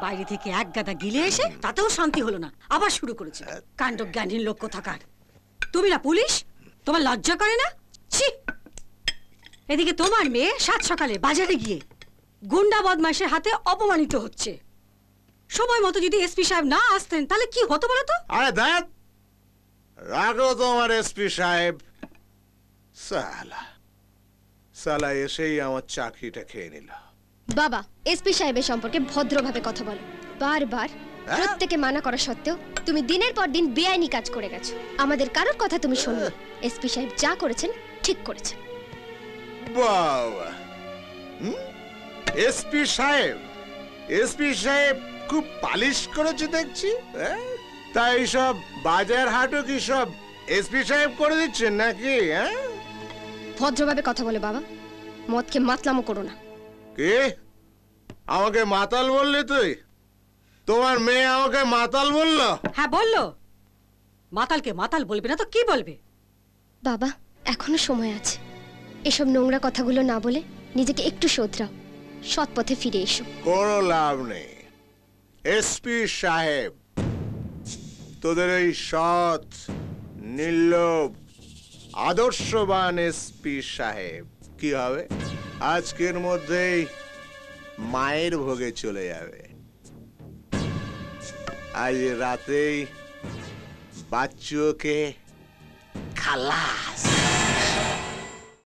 বাইরে থেকে এক গাদা গিলে এসে তাতেও শান্তি হলো না, আবার শুরু করেছে কাণ্ডজ্ঞানহীন লোক কোথাকার। তুমি না পুলিশ, তোমার লজ্জা করে না? ছি! এদিকে তোমার মেয়ে সাত সকালে বাজারে গিয়ে গুন্ডা বদমাইশের হাতে অপমানিত হচ্ছে। সময় মতো যদি এসপি সাহেব না আসতেন তাহলে কি হতো বলো তো? আরে দেখ, রাখো তোমার এসপি সাহেব। সালা সালা এসেই আমার চাকরিটা খেয়ে নিল। বাবা, এসপি সাহেবের সম্পর্কে ভদ্রভাবে কথা বলো। বারবার প্রত্যেকে মানা করা সত্ত্বেও তুমি দিনের পর দিন বেআইনি কাজ করে গেছো। আমাদের কারোর কথা তুমি শোনো। এসপি সাহেব যা করেছেন ঠিক করেছেন। বাবা, এসপি সাহেব, এসপি সাহেব খুব পালিশ করেছে দেখছি। তাই সব বাজার হাটও কি সব এসপি সাহেব করে দিচ্ছেন নাকি? ভদ্রভাবে কথা বলে বাবা, মদকে মাতলামো করো না। কে আমাকে মাতাল বললি তুই? তোমার মেয়ে আমাকে মাতাল বললো? হ্যাঁ বললো। মাতালকে মাতাল বলবে না তো কি বলবে? বাবা, এখনো সময় আছে। এসব নোংরা কথাগুলো না বলে নিজেকে একটু শোধরাও, সৎ পথে ফিরে এসো। কোনো লাভ নেই এসপি সাহেব। তোদের এই সৎ, নির্লোভ, আদর্শবান এসপি সাহেব কি হবে? আজকের মধ্যেই মায়ের ভোগে চলে যাবে। আজ রাতেই বাচ্চুকে খালাস।